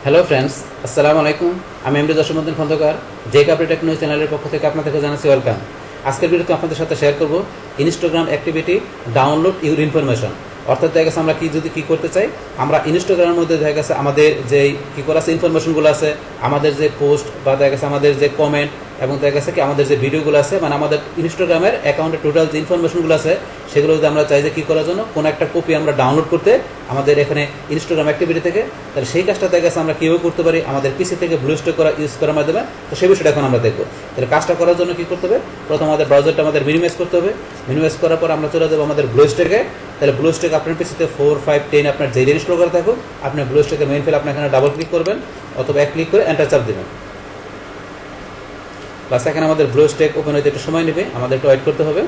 Hello friends, আসসালামু আলাইকুম। আমি MD Jasimuddin Khandakar, J Kapri technology চ্যানেলের পক্ষ থেকে আপনাদেরকে জানাচ্ছি ওয়েলকাম। আজকের ভিডিওতে আপনাদের সাথে শেয়ার করব Instagram activity download your information. অর্থাৎ দেখা গেছে আমরা কি করতে চাই, আমরা ইনস্টাগ্রামের মধ্যে দেখা গেছে আমাদের যে কী করা আছে ইনফরমেশনগুলো আছে, আমাদের যে পোস্ট বা দেখা গেছে আমাদের যে কমেন্ট এবং দেখা গেছে কি আমাদের যে ভিডিওগুলো আছে, মানে আমাদের ইনস্টাগ্রামের অ্যাকাউন্টের টোটাল যে ইনফরমেশনগুলো আছে সেগুলো যদি আমরা চাই যে কী করার জন্য কোনো একটা কপি আমরা ডাউনলোড করতে আমাদের এখানে ইনস্টাগ্রাম অ্যাক্টিভিটি থেকে, তাহলে সেই কাজটা দেখা গেছে আমরা কীভাবে করতে পারি আমাদের পিসি থেকে ব্লুস্ট্যাক ইউজ করার মাধ্যমে। তো সেই বিষয়টা এখন আমরা দেখবো। তাহলে কাজটা করার জন্য কী করতে হবে, প্রথম আমাদের ব্রাউজারটা আমাদের মিনিমাইজ করতে হবে। মিনিমাইজ করার পর আমরা চলে যাবো আমাদের ব্লুস্ট্যাকে। তাহলে ব্লুস্ট্যাক আপনার পিসিতে 4, 5, 10 আপনার যেই ইনস্টল করা থাকুক, আপনি ব্লুস্ট্যাকের মেইন ফাইল আপনি এখানে ডাবল ক্লিক করবেন অথবা এক ক্লিক করে এন্টার চাপ দেবেন। বাস এখানে আমাদের ব্লুস্ট্যাক ওপেন হইতে একটু সময় নেবে, আমাদের একটু ওয়েট করতে হবে।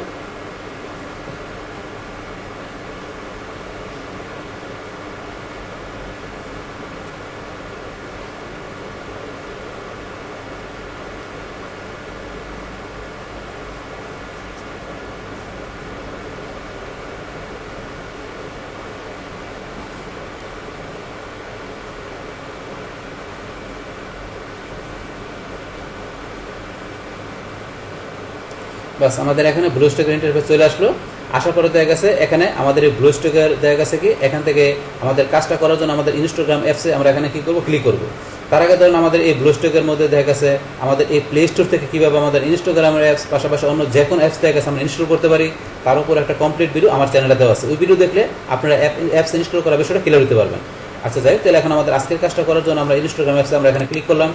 বাস আমাদের এখানে ব্লুস্ট্যাকের ইন্টারফেস চলে আসলো। আসার পরে দেখা গেছে এখানে আমাদের এই ব্লুস্ট্যাকের দেখা গেছে কি এখান থেকে আমাদের কাজটা করার জন্য আমাদের ইনস্টাগ্রাম অ্যাপসে আমরা এখানে কী করবো, ক্লিক করবো। তার আগে ধরুন আমাদের এই ব্লুস্ট্যাকের মধ্যে দেখা গেছে আমাদের এই প্লে স্টোর থেকে কীভাবে আমাদের ইনস্টাগ্রামের অ্যাপস পাশাপাশি অন্য যে কোনো অ্যাপস দেখা গেছে আমরা ইনস্টল করতে পারি, তার উপর একটা কমপ্লিট ভিডিও আমার চ্যানেলে দেওয়া আছে। ওই ভিডিও দেখলে আপনারা অ্যাপস ইনস্টল করার বিষয়টা ক্লিয়ার দিতে পারবেন। আচ্ছা যাই হোক, তাহলে এখন আমাদের আজকের কাজটা করার জন্য আমরা ইনস্টাগ্রাম অ্যাপসে আমরা এখানে ক্লিক করলাম।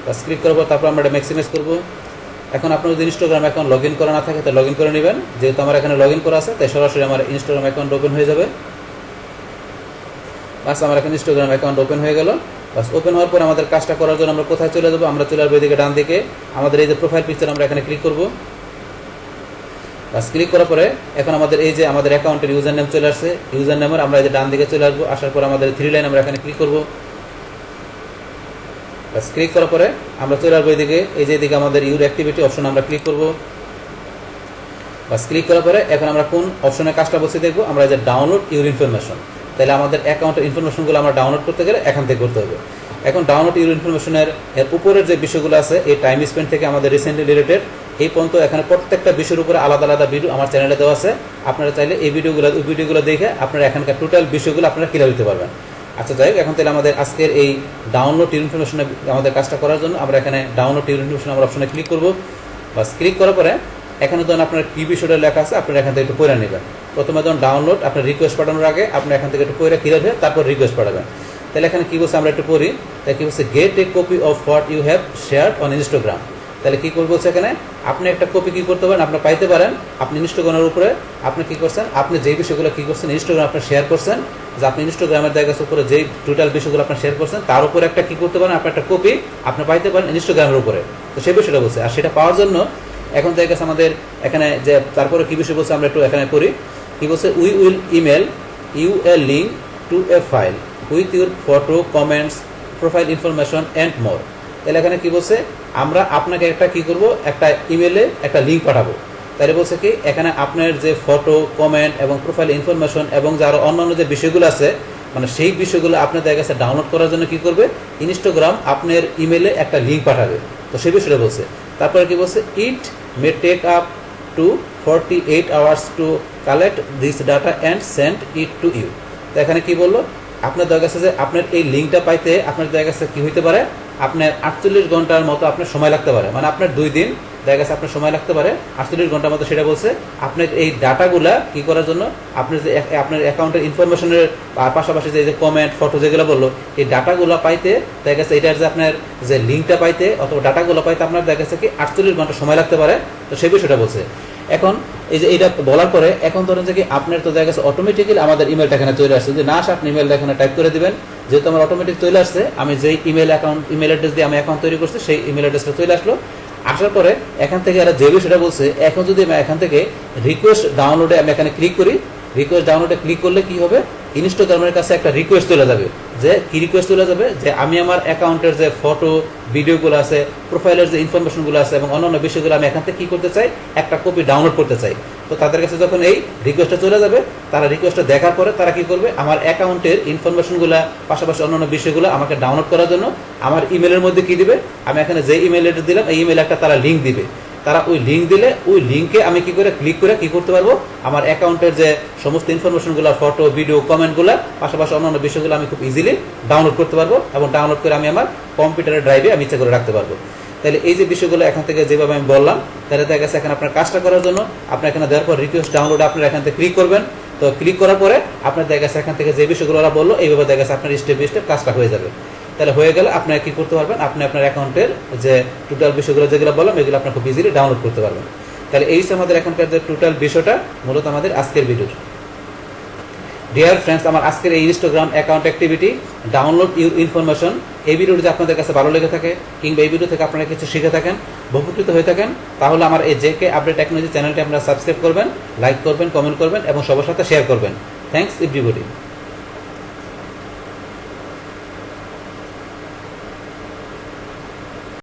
বাস ক্লিক করার পর তারপর আমরা এটা ম্যাক্সিমাইজ করবো। এখন আপনার যদি ইনস্টাগ্রাম অ্যাকাউন্ট লগ ইন করা না থাকে তাহলে লগ ইন করে নেবেন। যেহেতু আমার এখানে লগ ইন করা আছে তাই সরাসরি আমার ইনস্টাগ্রাম অ্যাকাউন্ট ওপেন হয়ে যাবে। বাস আমার এখন ইনস্টাগ্রাম অ্যাকাউন্ট ওপেন হয়ে গেল। বাস ওপেন হওয়ার পর আমাদের কাজটা করার জন্য আমরা কোথায় চলে যাবো, আমরা চলে আসবো এদিকে ডান দিকে, আমাদের এই যে প্রোফাইল পিকচার আমরা এখানে ক্লিক করব। বাস ক্লিক করার পরে এখন আমাদের এই যে আমাদের অ্যাকাউন্টের ইউজার নেম চলে আসছে, ইউজার নেমের আমরা এই যে ডান দিকে চলে আসবো। আসার পর আমাদের 3 লাইন আমরা এখানে ক্লিক করবো। বাস ক্লিক করার পরে আমরা চলে আসবো এদিকে, এই যে এদিকে আমাদের ইউর অ্যাক্টিভিটি অপশন আমরা ক্লিক করব। বাস ক্লিক করার পরে এখন আমরা কোন অপশনে কাজটা বসে দেখবো, আমরা যে ডাউনলোড ইউর ইনফরমেশন। তাহলে আমাদের অ্যাকাউন্টের ইনফরমেশনগুলো আমরা ডাউনলোড করতে গেলে এখান থেকে করতে হবে। এখন ডাউনলোড ইউর ইনফরমেশনের উপরের যে বিষয়গুলো আছে এই টাইম স্পেন্ড থেকে আমাদের রিসেন্টলি রিলেটেড এই পর্যন্ত এখানে প্রত্যেকটা বিষয়ের উপরে আলাদা আলাদা ভিডিও আমার চ্যানেলে দেওয়া আছে। আপনারা চাইলে এই ভিডিওগুলো দেখে আপনারা এখানকার টোটাল বিষয়গুলো আপনারা ক্লিয়ার দিতে পারবেন। আচ্ছা যাই হোক, এখন তাহলে আমাদের আজকের এই ডাউনলোড ইউর ইনফরমেশনে আমাদের কাজটা করার জন্য আমরা এখানে ডাউনলোড ইউর ইনফরমেশন আমরা অপশনে ক্লিক করবো। বাস ক্লিক করার পরে এখানে ধরুন আপনার কি বিষয়টা লেখা আছে আপনারা এখান থেকে একটু পড়ে নেবেন। প্রথমে ধরুন ডাউনলোড আপনার রিকোয়েস্ট পাঠানোর আগে আপনি এখান থেকে একটু পড়ে ক্লিয়ার হয়ে তারপর রিকোয়েস্ট পাঠাবেন। তাহলে এখানে কী বলছে আমরা একটু পড়ি। তাই কী বলছে, get a copy of what you have share on Instagram. তাহলে কী করবো বলছে এখানে আপনি একটা কপি কী করতে পারেন, আপনার পাইতে পারেন আপনি ইনস্টাগ্রামের উপরে আপনি কী করছেন, আপনি যেই বিষয়গুলো কী করছেন ইনস্টাগ্রাম আপনি শেয়ার করছেন, যে আপনি ইনস্টাগ্রামের জায়গার উপরে যেই টোটাল বিষয়গুলো আপনি শেয়ার করছেন তার উপরে একটা কী করতে পারেন, আপনার একটা কপি আপনি পাইতে পারেন ইনস্টাগ্রামের উপরে। তো সেই বিষয়টা বলছে। আর সেটা পাওয়ার জন্য এখন দেখা গেছে আমাদের এখানে যে তারপরে কী বিষয় বলছে আমরা একটু এখানে করি। কী বলছে, we will email you a link to a file with your photo, comments, profile information and more. তাহলে এখানে কী বলছে, আমরা আপনাকে একটা কী করবো, একটা ইমেলে একটা লিঙ্ক পাঠাবো। তাহলে বলছে কি এখানে আপনার যে ফটো, কমেন্ট এবং প্রোফাইল ইনফরমেশন এবং যে আরও অন্যান্য যে বিষয়গুলো আছে মানে সেই বিষয়গুলো আপনার দেখা গেছে ডাউনলোড করার জন্য কী করবে, ইনস্টাগ্রাম আপনার ইমেলে একটা লিঙ্ক পাঠাবে। তো সেই বিষয়টা বলছে। তারপরে কি বলছে, it may take up to 48 hours to collect this data and send it to you. তো এখানে কি বললো, আপনার দেখা গেছে যে আপনার এই লিঙ্কটা পাইতে আপনার দেখা গেছে কী হইতে পারে, আপনার 48 ঘন্টার মতো আপনার সময় লাগতে পারে। মানে আপনার 2 দিন দেখা গেছে আপনার সময় লাগতে পারে 48 ঘন্টার মতো। সেটা বলছে আপনার এই ডাটাগুলা কী করার জন্য, আপনার যে আপনার অ্যাকাউন্টের ইনফরমেশনের পাশাপাশি যে কমেন্ট, ফটো যেগুলো বললো এই ডাটাগুলো পাইতে দেখা গেছে এটার যে আপনার যে লিঙ্কটা পাইতে অথবা ডাটাগুলো পাইতে আপনার দেখা গেছে কি 48 ঘন্টা সময় লাগতে পারে। তো সেই বিষয়টা বলছে। এখন এই যে এটা বলার পরে এখন ধরেন যে কি আপনার তো দেখা গেছে অটোমেটিক্যালি আমাদের ইমেলটা এখানে চলে আসছে। যদি না আসে আপনি ইমেলটা এখানে টাইপ করে দিবেন। যেহেতু আমার অটোমেটিক চলে আসছে, আমি যেই ইমেল অ্যাড্রেস দিয়ে আমি অ্যাকাউন্ট তৈরি করছি সেই ইমেল অ্যাড্রেসটা চলে আসলো। আসার পরে এখান থেকে এরা যে বিষয়টা বলছে, এখন যদি আমি এখান থেকে রিকোয়েস্ট ডাউনলোডে আমি এখানে ক্লিক করি, রিকোয়েস্ট ডাউনলোডে ক্লিক করলে কি হবে, ইনস্টাগ্রামের কাছে একটা রিকোয়েস্ট চলে যাবে। যে কি রিকোয়েস্ট চলে যাবে, যে আমি আমার অ্যাকাউন্টের যে ফটো, ভিডিওগুলো আছে, প্রোফাইলের যে ইনফরমেশনগুলো আছে এবং অন্যান্য বিষয়গুলো আমি এখান থেকে কী করতে চাই, একটা কপি ডাউনলোড করতে চাই। তো তাদের কাছে যখন এই রিকোয়েস্টটা চলে যাবে, তারা রিকোয়েস্টটা দেখার পরে তারা কি করবে, আমার অ্যাকাউন্টের ইনফরমেশনগুলো পাশাপাশি অন্যান্য বিষয়গুলো আমাকে ডাউনলোড করার জন্য আমার ইমেলের মধ্যে কি দিবে, আমি এখানে যে ইমেল অ্যাড্রেস দিলাম এই ইমেলে একটা তারা লিঙ্ক দিবে। তারা ওই লিঙ্ক দিলে ওই লিঙ্কে আমি কি করে ক্লিক করে কি করতে পারবো, আমার অ্যাকাউন্টের যে সমস্ত ইনফরমেশনগুলো, ফটো, ভিডিও, কমেন্টগুলো পাশাপাশি অন্যান্য বিষয়গুলো আমি খুব ইজিলি ডাউনলোড করতে পারবো এবং ডাউনলোড করে আমি আমার কম্পিউটারের ড্রাইভে আমি ইচ্ছা করে রাখতে পারবো। তাহলে এই যে বিষয়গুলো এখান থেকে যেভাবে আমি বললাম, তাহলে দেখা গেছে এখানে আপনার কাজটা করার জন্য আপনার এখানে দেওয়ার পর রিকোয়েস্ট ডাউনলোড আপনারা এখান থেকে ক্লিক করবেন। তো ক্লিক করার পরে আপনার দেখা গেছে এখান থেকে যে বিষয়গুলো ওরা বললো এইভাবে দেখা গেছে আপনার স্টেপ বাই স্টেপ কাজটা হয়ে যাবে। তাহলে হয়ে গেলে আপনারা কি করতে পারবেন, আপনি আপনার অ্যাকাউন্টের যে টোটাল বিষয়গুলো যেগুলো বললাম এগুলো আপনার খুব ইজিলি ডাউনলোড করতে পারবেন। তাহলে এই হচ্ছে আমাদের এখনকার যে টোটাল বিষয়টা মূলত আমাদের আজকের ভিডিওর। ডিয়ার ফ্রেন্ডস, আমার আজকের এই Instagram account activity download your information, এই ভিডিও যদি আপনাদের কাছে ভালো লেগে থাকে কিংবা এই ভিডিও থেকে আপনারা কিছু শিখে থাকেন, উপকৃত হয়ে থাকেন, তাহলে আমার এই জেকে আপডেট টেকনোলজি চ্যানেলটি আপনারা সাবস্ক্রাইব করবেন, লাইক করবেন, কমেন্ট করবেন এবং সবার সাথে শেয়ার করবেন। Thanks everybody.